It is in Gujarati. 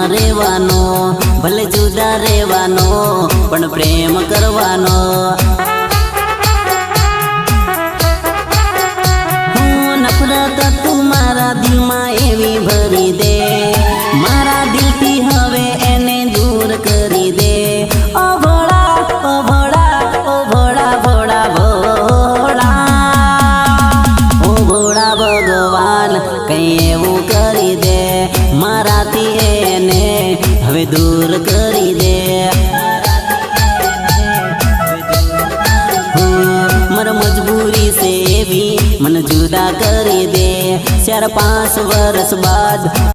માં રહેવાનો, ભલે જુદા રહેવાનો પણ પ્રેમ કરવાનો। નફરત તું મારા દિલમાં એવી ભરી દે, મારા દિલથી હવે એને દૂર કરી દે। ઓ ભોળા ઓ ભોળા ઓ ભોળા ભોળા ભોળા, ઓ ભોળા ભગવાન કઈ એવું કરી દે, મારાથી એને હવે દૂર કરી દે। મારી મજબૂરી છે એવી મને જુદા કરી દે, 4-5 વર્ષ બાદ